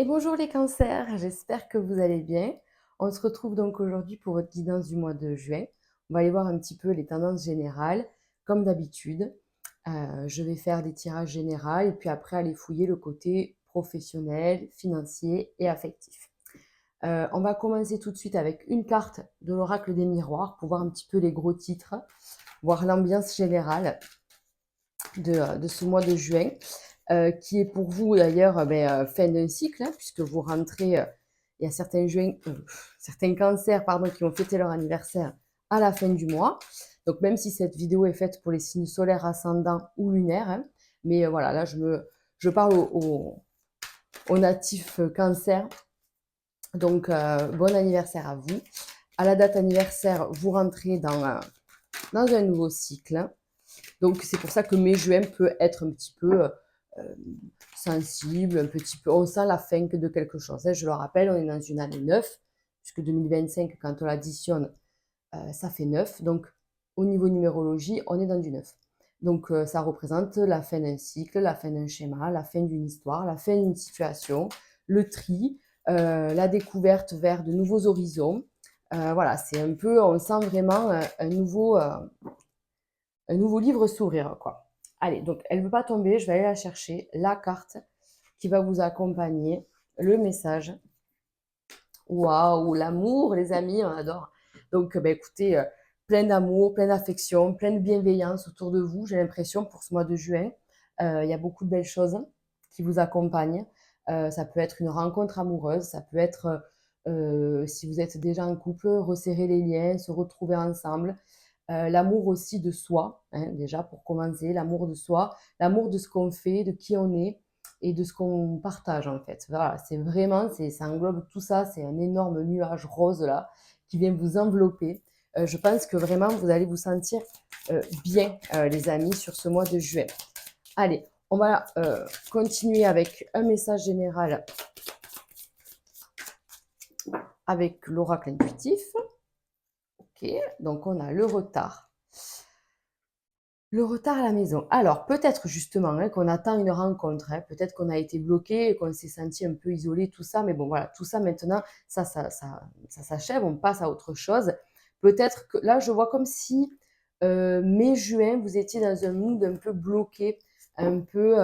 Et bonjour les cancers, j'espère que vous allez bien. On se retrouve donc aujourd'hui pour votre guidance du mois de juin. On va aller voir un petit peu les tendances générales, comme d'habitude. Je vais faire des tirages généraux et puis après aller fouiller le côté professionnel, financier et affectif. On va commencer tout de suite avec une carte de l'oracle des miroirs pour voir un petit peu les gros titres, voir l'ambiance générale de ce mois de juin, qui est pour vous d'ailleurs fin d'un cycle, hein, puisque vous rentrez, il y a certains cancers pardon, qui ont fêté leur anniversaire à la fin du mois. Donc même si cette vidéo est faite pour les signes solaires, ascendants ou lunaires, hein, mais voilà, là je parle aux natifs cancer. Donc bon anniversaire à vous. À la date anniversaire, vous rentrez dans un nouveau cycle. Donc c'est pour ça que mai-juin peut être un petit peu sensible, un petit peu. On sent la fin de quelque chose, hein. Je le rappelle, on est dans une année 9, puisque 2025, quand on l'additionne, ça fait 9. Donc au niveau numérologie, on est dans du 9. Donc ça représente la fin d'un cycle, la fin d'un schéma, la fin d'une histoire, la fin d'une situation, le tri, la découverte vers de nouveaux horizons. Voilà, c'est un peu, on sent vraiment un nouveau livre sourire, quoi. Allez, donc elle ne veut pas tomber, je vais aller la chercher, la carte qui va vous accompagner, le message. Waouh, l'amour, les amis, on adore. Donc, écoutez, plein d'amour, plein d'affection, plein de bienveillance autour de vous, j'ai l'impression, pour ce mois de juin. Il y a beaucoup de belles choses qui vous accompagnent. Ça peut être une rencontre amoureuse, ça peut être, si vous êtes déjà en couple, resserrer les liens, se retrouver ensemble. L'amour aussi de soi, hein, déjà pour commencer, l'amour de soi, l'amour de ce qu'on fait, de qui on est et de ce qu'on partage en fait. Voilà, c'est vraiment, ça englobe tout ça, c'est un énorme nuage rose là qui vient vous envelopper. Je pense que vraiment vous allez vous sentir bien, les amis, sur ce mois de juin. Allez, on va continuer avec un message général avec l'oracle intuitif. Ok, donc on a le retard. Le retard à la maison. Alors, peut-être justement hein, qu'on attend une rencontre, hein, peut-être qu'on a été bloqué, qu'on s'est senti un peu isolé, tout ça, mais bon, voilà, tout ça maintenant, ça s'achève, on passe à autre chose. Peut-être que là, je vois comme si mai-juin, vous étiez dans un mood un peu bloqué, un peu.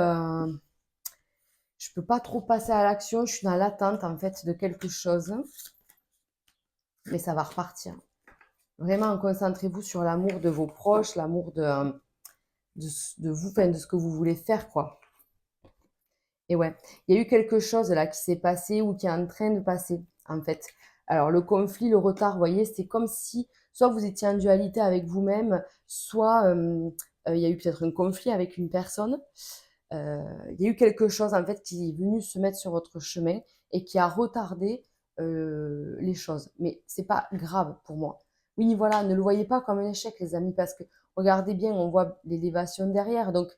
Je peux pas trop passer à l'action, je suis dans l'attente en fait de quelque chose, mais ça va repartir. Vraiment, concentrez-vous sur l'amour de vos proches, l'amour de vous, enfin, de ce que vous voulez faire, quoi. Et ouais, il y a eu quelque chose là qui s'est passé ou qui est en train de passer, en fait. Alors, le conflit, le retard, vous voyez, c'est comme si soit vous étiez en dualité avec vous-même, soit il y a eu peut-être un conflit avec une personne. Il y a eu quelque chose, en fait, qui est venu se mettre sur votre chemin et qui a retardé les choses. Mais c'est pas grave pour moi. Oui, voilà, ne le voyez pas comme un échec, les amis, parce que regardez bien, on voit l'élévation derrière. Donc,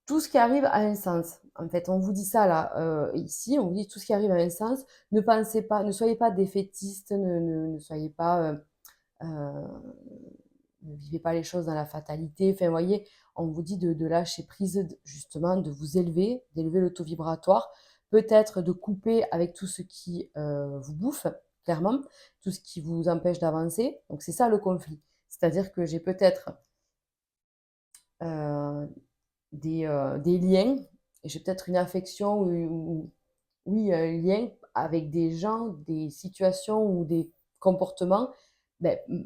tout ce qui arrive a un sens. En fait, on vous dit ça là, ici, on vous dit tout ce qui arrive a un sens. Ne pensez pas, ne soyez pas défaitiste, ne soyez pas, euh, ne vivez pas les choses dans la fatalité. Enfin, vous voyez, on vous dit de lâcher prise, justement, de vous élever, d'élever le taux vibratoire, peut-être de couper avec tout ce qui vous bouffe, clairement, tout ce qui vous empêche d'avancer. Donc, c'est ça le conflit. C'est-à-dire que j'ai peut-être euh, des liens, et j'ai peut-être une affection oui, un lien avec des gens, des situations ou des comportements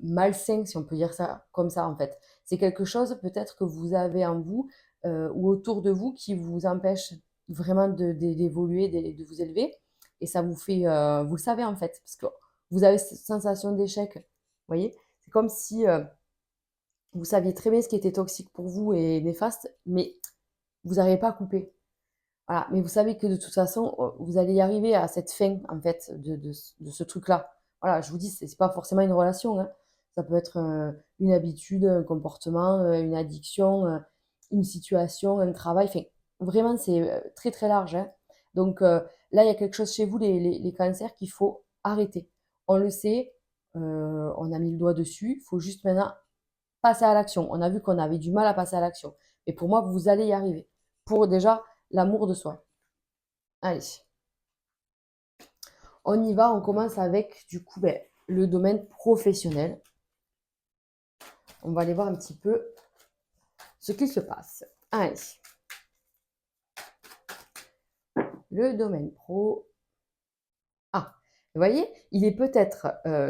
malsains, si on peut dire ça comme ça en fait. C'est quelque chose peut-être que vous avez en vous ou autour de vous qui vous empêche vraiment d'évoluer, de vous élever. Et ça vous fait, vous le savez en fait, parce que vous avez cette sensation d'échec. Vous voyez, c'est comme si vous saviez très bien ce qui était toxique pour vous et néfaste, mais vous n'arrivez pas à couper. Voilà. Mais vous savez que de toute façon, vous allez y arriver à cette fin, en fait, de ce truc-là. Voilà, je vous dis, c'est pas forcément une relation, hein. Ça peut être une habitude, un comportement, une addiction, une situation, un travail. Enfin, vraiment, c'est très, très large, hein. Donc là, il y a quelque chose chez vous, les cancers, qu'il faut arrêter. On le sait, on a mis le doigt dessus. Il faut juste maintenant passer à l'action. On a vu qu'on avait du mal à passer à l'action. Et pour moi, vous allez y arriver. Pour déjà l'amour de soi. Allez, on y va, on commence avec du coup le domaine professionnel. On va aller voir un petit peu ce qui se passe. Allez, le domaine pro. Ah, vous voyez, il est peut-être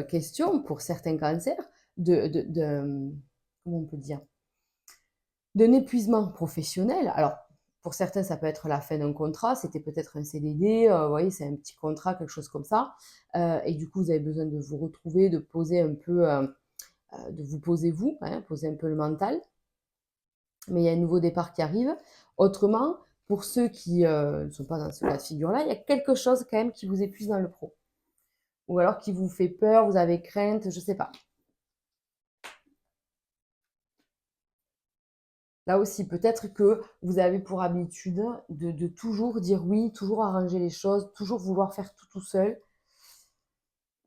question pour certains cancers comment on peut dire, d'un épuisement professionnel. Alors, pour certains, ça peut être la fin d'un contrat, c'était peut-être un CDD, vous voyez, c'est un petit contrat, quelque chose comme ça. Et du coup, vous avez besoin de vous retrouver, de poser un peu, de vous poser vous, hein, poser un peu le mental. Mais il y a un nouveau départ qui arrive. Autrement, pour ceux qui ne sont pas dans ce cas de figure-là, il y a quelque chose quand même qui vous épuise dans le pro. Ou alors qui vous fait peur, vous avez crainte, je ne sais pas. Là aussi, peut-être que vous avez pour habitude de toujours dire oui, toujours arranger les choses, toujours vouloir faire tout seul.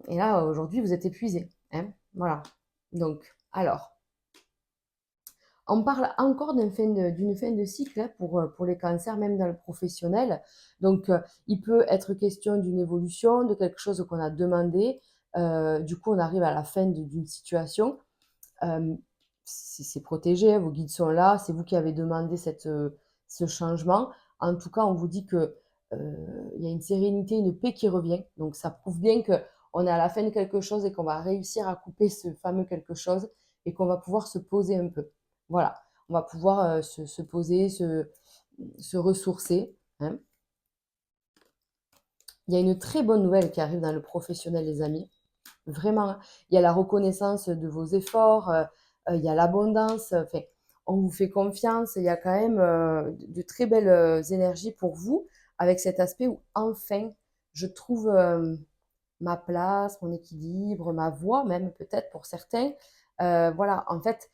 Et là, aujourd'hui, vous êtes épuisé, hein. Voilà. Donc, alors, on parle encore d'une fin de cycle, hein, pour les cancers, même dans le professionnel. Donc, il peut être question d'une évolution, de quelque chose qu'on a demandé. Du coup, on arrive à la fin d'une situation. C'est protégé, hein, vos guides sont là, c'est vous qui avez demandé ce changement. En tout cas, on vous dit que il y a une sérénité, une paix qui revient. Donc, ça prouve bien qu'on est à la fin de quelque chose et qu'on va réussir à couper ce fameux quelque chose et qu'on va pouvoir se poser un peu. Voilà, on va pouvoir se poser, se ressourcer, hein. Il y a une très bonne nouvelle qui arrive dans le professionnel, les amis. Vraiment, hein. Il y a la reconnaissance de vos efforts, il y a l'abondance, enfin, on vous fait confiance. Il y a quand même de très belles énergies pour vous, avec cet aspect où enfin, je trouve ma place, mon équilibre, ma voix même peut-être pour certains. Voilà, en fait,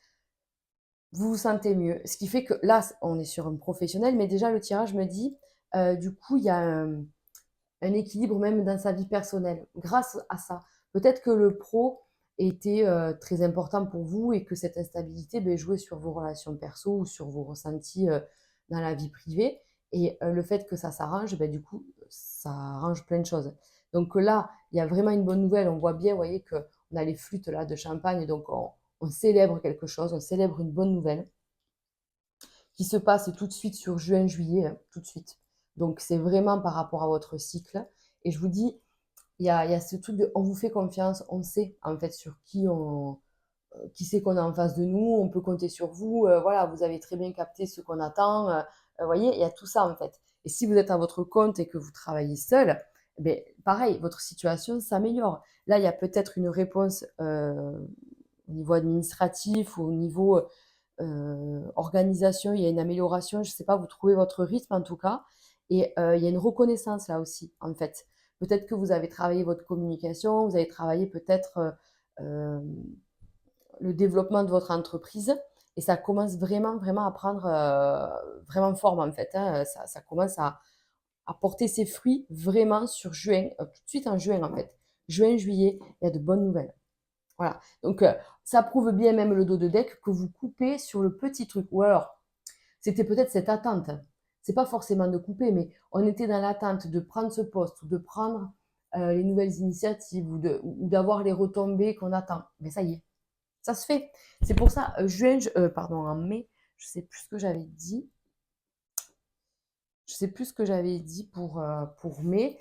vous vous sentez mieux. Ce qui fait que là, on est sur un professionnel, mais déjà le tirage me dit, du coup, il y a un équilibre même dans sa vie personnelle grâce à ça. Peut-être que le pro était très important pour vous et que cette instabilité jouait sur vos relations perso ou sur vos ressentis dans la vie privée. Et le fait que ça s'arrange, du coup, ça arrange plein de choses. Donc là, il y a vraiment une bonne nouvelle. On voit bien, vous voyez, qu'on a les flûtes là de champagne, donc on célèbre quelque chose, on célèbre une bonne nouvelle qui se passe tout de suite sur juin-juillet, hein, tout de suite. Donc c'est vraiment par rapport à votre cycle. Et je vous dis, il y a ce truc de on vous fait confiance, on sait en fait sur qui c'est qu'on a en face de nous, on peut compter sur vous, voilà, vous avez très bien capté ce qu'on attend. Vous voyez, il y a tout ça en fait. Et si vous êtes à votre compte et que vous travaillez seul, pareil, votre situation s'améliore. Là, il y a peut-être une réponse au niveau administratif ou au niveau organisation, il y a une amélioration, je ne sais pas, vous trouvez votre rythme en tout cas. Et il y a une reconnaissance là aussi, en fait. Peut-être que vous avez travaillé votre communication, vous avez travaillé peut-être euh, le développement de votre entreprise et ça commence vraiment, vraiment à prendre vraiment forme en fait, hein. Ça commence à porter ses fruits vraiment sur juin, tout de suite en juin en fait. Juin, juillet, il y a de bonnes nouvelles. Voilà. Donc, ça prouve bien même le dos de deck que vous coupez sur le petit truc. Ou alors, c'était peut-être cette attente. C'est pas forcément de couper, mais on était dans l'attente de prendre ce poste ou de prendre les nouvelles initiatives ou d'avoir les retombées qu'on attend. Mais ça y est, ça se fait. C'est pour ça, pardon, en mai, je sais plus ce que j'avais dit. Je sais plus ce que j'avais dit pour mai.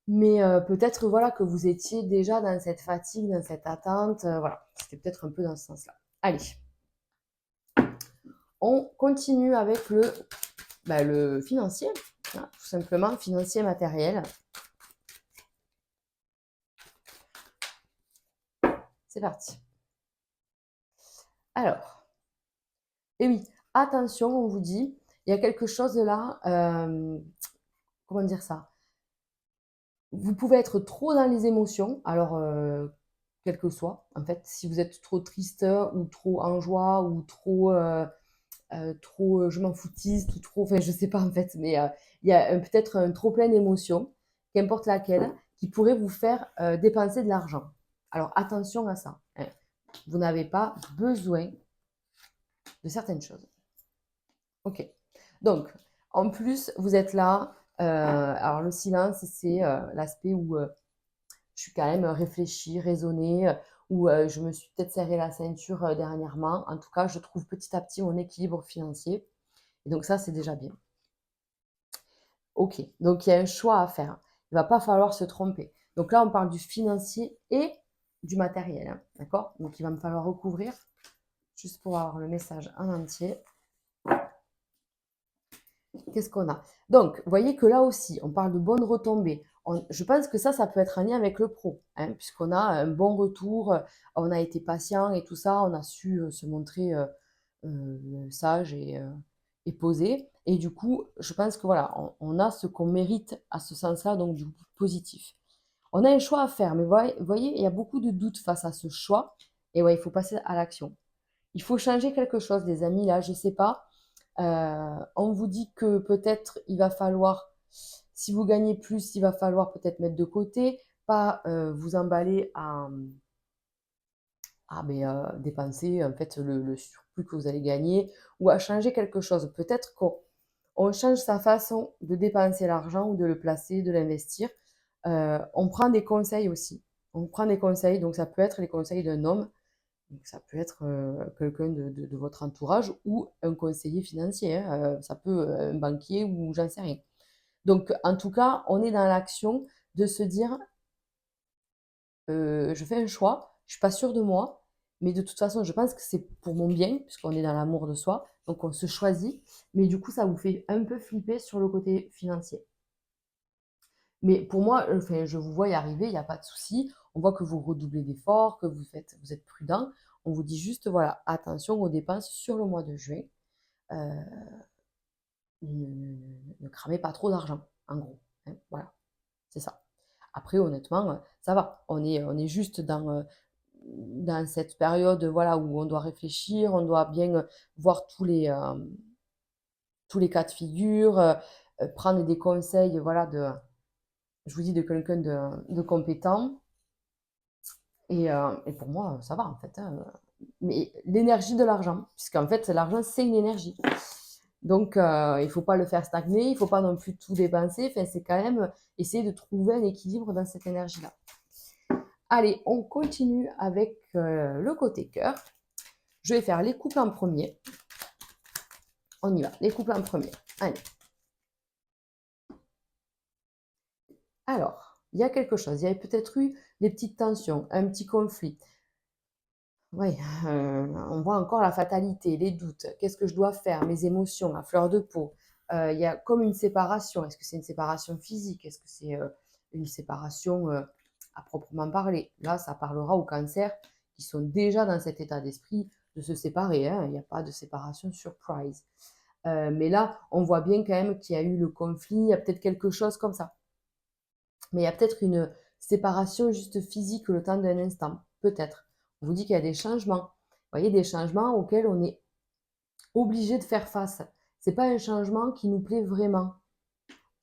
Mais peut-être voilà que vous étiez déjà dans cette fatigue, dans cette attente. Voilà, c'était peut-être un peu dans ce sens-là. Allez, on continue avec le financier, hein, tout simplement, financier matériel. C'est parti. Alors, et oui, attention, on vous dit, il y a quelque chose là, comment dire ça? Vous pouvez être trop dans les émotions, alors quel que soit, en fait, si vous êtes trop triste ou trop en joie ou trop je m'en foutiste ou trop, enfin je sais pas en fait, mais il y a peut-être un trop plein d'émotions, qu'importe laquelle, qui pourrait vous faire dépenser de l'argent. Alors attention à ça, hein. Vous n'avez pas besoin de certaines choses. Ok. Donc, en plus, vous êtes là, Alors le silence, c'est l'aspect où je suis quand même réfléchie, raisonnée, où je me suis peut-être serré la ceinture dernièrement. En tout cas, je trouve petit à petit mon équilibre financier. Et donc ça, c'est déjà bien. Ok, donc il y a un choix à faire. Il ne va pas falloir se tromper. Donc là, on parle du financier et du matériel, hein, d'accord? Donc il va me falloir recouvrir, juste pour avoir le message en entier. Qu'est-ce qu'on a? Donc, vous voyez que là aussi, on parle de bonnes retombées. Je pense que ça peut être un lien avec le pro, hein, puisqu'on a un bon retour, on a été patient et tout ça, on a su se montrer sage et posé. Et du coup, je pense que voilà, on a ce qu'on mérite à ce sens-là, donc du coup, positif. On a un choix à faire, mais vous voyez, il y a beaucoup de doutes face à ce choix. Et ouais, il faut passer à l'action. Il faut changer quelque chose, les amis, là, je ne sais pas. On vous dit que peut-être il va falloir, si vous gagnez plus, il va falloir peut-être mettre de côté, pas vous emballer à dépenser en fait le surplus que vous allez gagner ou à changer quelque chose. Peut-être qu'on change sa façon de dépenser l'argent ou de le placer, de l'investir. On prend des conseils aussi. On prend des conseils, donc ça peut être les conseils d'un homme, donc ça peut être quelqu'un de votre entourage ou un conseiller financier, hein, ça peut un banquier ou j'en sais rien. Donc en tout cas, on est dans l'action de se dire, je fais un choix, je suis pas sûre de moi, mais de toute façon, je pense que c'est pour mon bien, puisqu'on est dans l'amour de soi, donc on se choisit, mais du coup, ça vous fait un peu flipper sur le côté financier. Mais pour moi, enfin, je vous vois y arriver, il n'y a pas de souci. On voit que vous redoublez d'efforts, que vous êtes prudent. On vous dit juste, voilà, attention aux dépenses sur le mois de juin. Euh, ne cramez pas trop d'argent, en gros, hein. Voilà, c'est ça. Après, honnêtement, ça va. On est juste dans cette période, voilà, où on doit réfléchir, on doit bien voir tous les cas de figure, prendre des conseils, voilà, je vous dis, de quelqu'un de compétent. Et pour moi, ça va en fait, hein. Mais l'énergie de l'argent, puisqu'en fait, l'argent, c'est une énergie. Donc, il ne faut pas le faire stagner, il ne faut pas non plus tout dépenser. Enfin, c'est quand même essayer de trouver un équilibre dans cette énergie-là. Allez, on continue avec le côté cœur. Je vais faire les couples en premier. On y va, les couples en premier. Allez. Alors, il y a quelque chose. Il y avait peut-être eu des petites tensions, un petit conflit. Oui, on voit encore la fatalité, les doutes. Qu'est-ce que je dois faire? Mes émotions à fleur de peau. Il y a comme une séparation. Est-ce que c'est une séparation physique? Est-ce que c'est une séparation à proprement parler? Là, ça parlera aux cancers qui sont déjà dans cet état d'esprit de se séparer, hein. Il n'y a pas de séparation surprise. Mais là, on voit bien quand même qu'il y a eu le conflit, il y a peut-être quelque chose comme ça. Mais il y a peut-être une séparation juste physique le temps d'un instant, peut-être. On vous dit qu'il y a des changements. Vous voyez, des changements auxquels on est obligé de faire face. C'est pas un changement qui nous plaît vraiment.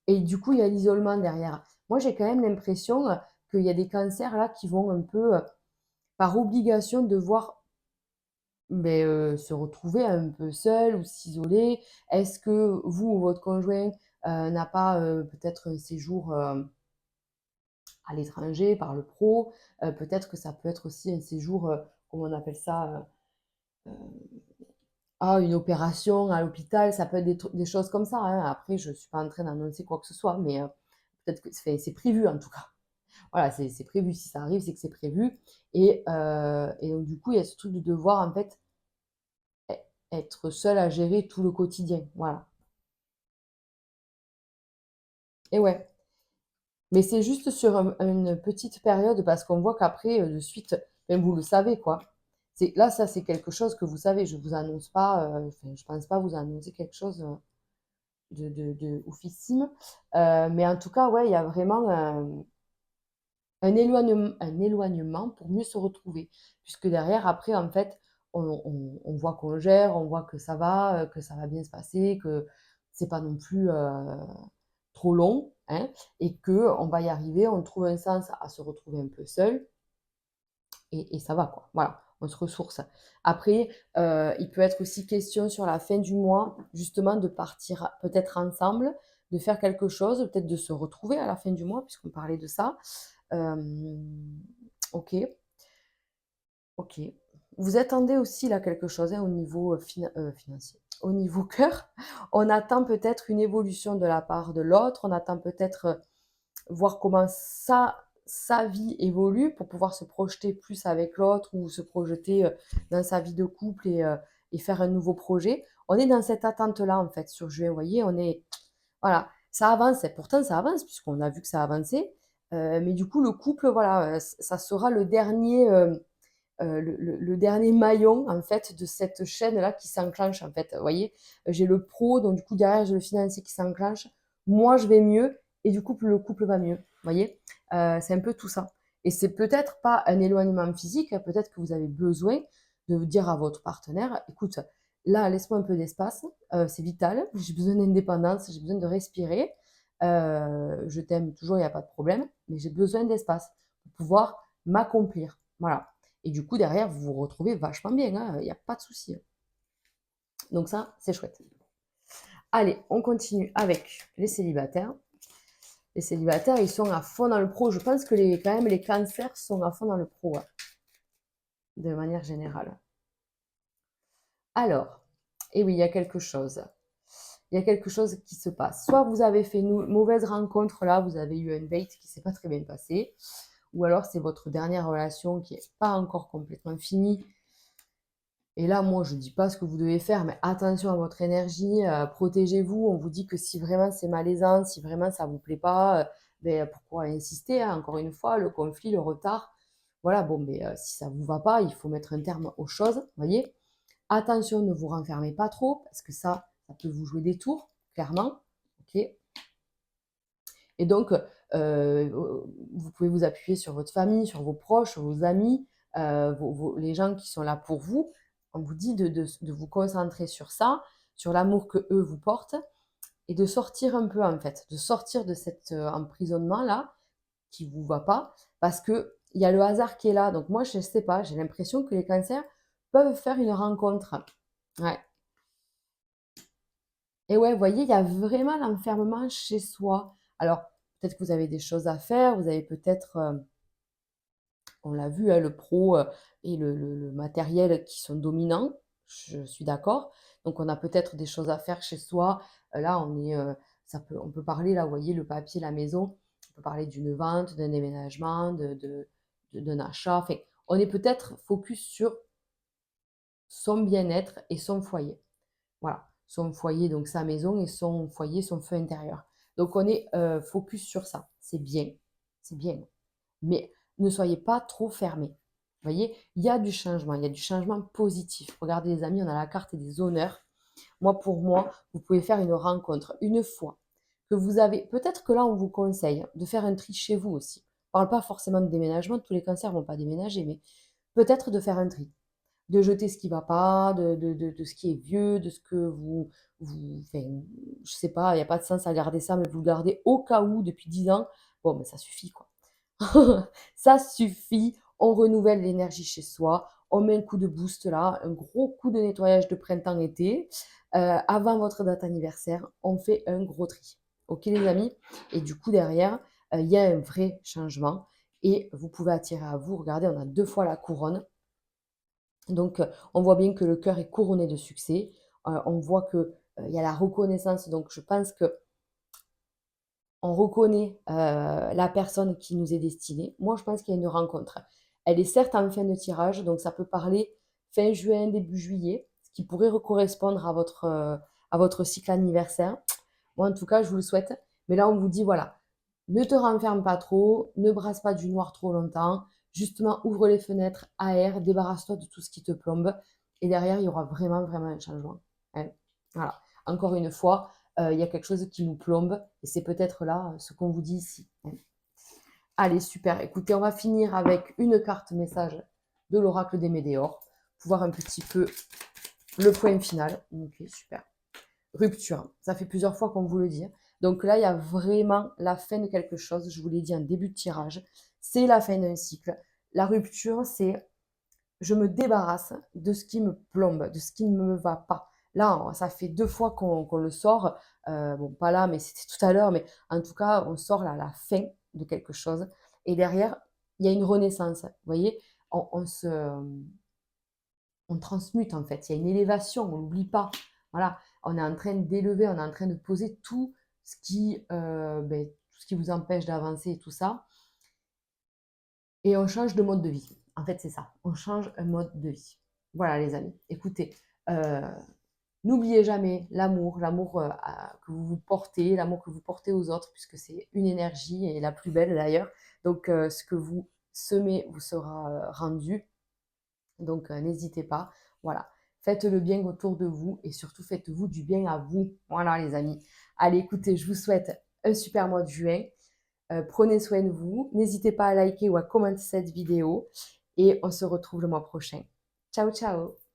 Et du coup, il y a l'isolement derrière. Moi, j'ai quand même l'impression qu'il y a des cancers là qui vont un peu, par obligation, devoir se retrouver un peu seul ou s'isoler. Est-ce que vous ou votre conjoint n'a pas peut-être un séjour à l'étranger par le pro? Peut-être que ça peut être aussi un séjour, comment on appelle ça, une opération à l'hôpital, ça peut être des choses comme ça, hein. Après, je ne suis pas en train d'annoncer quoi que ce soit, mais peut-être que c'est prévu en tout cas. Voilà, c'est prévu. Si ça arrive, c'est que c'est prévu. Et donc, du coup, il y a ce truc de devoir, en fait, e- être seul à gérer tout le quotidien. Voilà. Et ouais. Mais c'est juste sur une petite période parce qu'on voit qu'après, de suite, même vous le savez, quoi. Là, ça, c'est quelque chose que vous savez. Je vous annonce pas, enfin, je pense pas vous annoncer quelque chose de oufissime. Mais en tout cas, ouais, il y a vraiment un éloignement pour mieux se retrouver. Puisque derrière, après, en fait, on voit qu'on gère, on voit que ça va bien se passer, que c'est pas non plus trop long, hein, et qu'on va y arriver, on trouve un sens à se retrouver un peu seul, et ça va, quoi. Voilà, on se ressource. Après, il peut être aussi question sur la fin du mois, justement, de partir peut-être ensemble, de faire quelque chose, peut-être de se retrouver à la fin du mois, puisqu'on parlait de ça. OK, OK. Vous attendez aussi là quelque chose, hein, au niveau, financier. Au niveau cœur, on attend peut-être une évolution de la part de l'autre, on attend peut-être, voir comment sa vie évolue pour pouvoir se projeter plus avec l'autre ou se projeter, dans sa vie de couple et faire un nouveau projet. On est dans cette attente-là, en fait, sur juin, vous voyez? On est voilà, ça avance et pourtant ça avance puisqu'on a vu que ça avançait, mais du coup, le couple, voilà, ça sera le dernier, le dernier maillon, en fait, de cette chaîne-là qui s'enclenche, en fait, vous voyez? J'ai le pro, donc du coup, derrière, j'ai le financier qui s'enclenche. Moi, je vais mieux et du coup, le couple va mieux, vous voyez? C'est un peu tout ça et c'est peut-être pas un éloignement physique, hein, peut-être que vous avez besoin de dire à votre partenaire: «Écoute, là, laisse-moi un peu d'espace, c'est vital, j'ai besoin d'indépendance, j'ai besoin de respirer, je t'aime toujours, il y a pas de problème, mais j'ai besoin d'espace pour pouvoir m'accomplir». Voilà. Et du coup, derrière, vous vous retrouvez vachement bien, hein, il y a pas de souci, hein. Donc ça, c'est chouette. Allez, on continue avec les célibataires. Les célibataires, ils sont à fond dans le pro. Je pense que quand même, les cancers sont à fond dans le pro, hein, de manière générale. Alors, et oui, il y a quelque chose. Il y a quelque chose qui se passe. Soit vous avez fait une mauvaise rencontre là, vous avez eu un date qui s'est pas très bien passé, ou alors c'est votre dernière relation qui est pas encore complètement finie. Et là, moi, je dis pas ce que vous devez faire, mais attention à votre énergie, protégez-vous. On vous dit que si vraiment c'est malaisant, si vraiment ça vous plaît pas, beh, pourquoi insister, hein? Encore une fois, le conflit, le retard, voilà, bon, beh, si ça vous va pas, il faut mettre un terme aux choses, vous voyez? Attention, ne vous renfermez pas trop parce que ça peut vous jouer des tours, clairement, OK? Et donc, vous pouvez vous appuyer sur votre famille, sur vos proches, sur vos amis, les gens qui sont là pour vous. On vous dit de vous concentrer sur ça, sur l'amour que eux vous portent et de sortir un peu, en fait, de sortir de cet, emprisonnement-là qui vous va pas parce qu'il y a le hasard qui est là. Donc moi, je sais pas, j'ai l'impression que les cancers peuvent faire une rencontre. Ouais. Et ouais, vous voyez, il y a vraiment l'enfermement chez soi. Alors, peut-être que vous avez des choses à faire, vous avez peut-être, on l'a vu, hein, le pro, et le matériel qui sont dominants, je suis d'accord. Donc on a peut-être des choses à faire chez soi. Là, on peut parler, là, vous voyez, le papier, la maison, on peut parler d'une vente, d'un déménagement, d'un achat. Enfin, on est peut-être focus sur son bien-être et son foyer. Voilà, son foyer, donc sa maison et son foyer, son feu intérieur. Donc on est focus sur ça. C'est bien. Mais ne soyez pas trop fermés. Vous voyez, il y a du changement positif. Regardez les amis, on a la carte des honneurs. Moi, pour moi, vous pouvez faire une rencontre une fois que vous avez. Peut-être que là, on vous conseille de faire un tri chez vous aussi. On ne parle pas forcément de déménagement, tous les cancers ne vont pas déménager, mais peut-être de faire un tri de jeter ce qui va pas, de ce qui est vieux, de ce que enfin, je sais pas, il n'y a pas de sens à garder ça, mais vous le gardez au cas où depuis 10 ans. Bon, mais ça suffit, quoi. Ça suffit. On renouvelle l'énergie chez soi. On met un coup de boost là, un gros coup de nettoyage de printemps-été. Avant votre date anniversaire, on fait un gros tri. Ok, les amis? Et du coup, derrière, il y a un vrai changement. Et vous pouvez attirer à vous. Regardez, on a 2 fois la couronne. Donc, on voit bien que le cœur est couronné de succès. On voit que, il y a la reconnaissance. Donc, je pense que on reconnaît, la personne qui nous est destinée. Moi, je pense qu'il y a une rencontre. Elle est certes en fin de tirage, donc ça peut parler fin juin, début juillet, ce qui pourrait correspondre à votre cycle anniversaire. Moi, en tout cas, je vous le souhaite. Mais là, on vous dit, voilà, ne te renferme pas trop, ne brasse pas du noir trop longtemps. Justement, ouvre les fenêtres, aère, débarrasse-toi de tout ce qui te plombe. Et derrière, il y aura vraiment, vraiment un changement, hein. Voilà. Encore une fois, il y a quelque chose qui nous plombe et c'est peut-être là ce qu'on vous dit ici, hein. Allez, super. Écoutez, on va finir avec une carte message de l'oracle des Médéors pour voir un petit peu le point final. Ok, super. Rupture. Ça fait plusieurs fois qu'on vous le dit. Donc là, il y a vraiment la fin de quelque chose. Je vous l'ai dit en début de tirage. C'est la fin d'un cycle. La rupture, c'est je me débarrasse de ce qui me plombe, de ce qui ne me va pas. Là, ça fait 2 fois qu'on le sort, bon, pas là, mais c'était tout à l'heure, mais en tout cas, on sort là la fin de quelque chose et derrière, il y a une renaissance. Vous voyez? On se, on transmute en fait, il y a une élévation, on n'oublie pas. Voilà, on est en train d'élever, on est en train de poser tout ce qui vous empêche d'avancer et tout ça. Et on change de mode de vie. En fait, c'est ça. On change un mode de vie. Voilà, les amis. Écoutez, euh, n'oubliez jamais l'amour que vous vous portez, l'amour que vous portez aux autres, puisque c'est une énergie et la plus belle d'ailleurs. Donc, ce que vous semez vous sera rendu. Donc, n'hésitez pas. Voilà. Faites le bien autour de vous et surtout faites-vous du bien à vous. Voilà, les amis. Allez, écoutez, je vous souhaite un super mois de juin. Prenez soin de vous. N'hésitez pas à liker ou à commenter cette vidéo. Et on se retrouve le mois prochain. Ciao, ciao!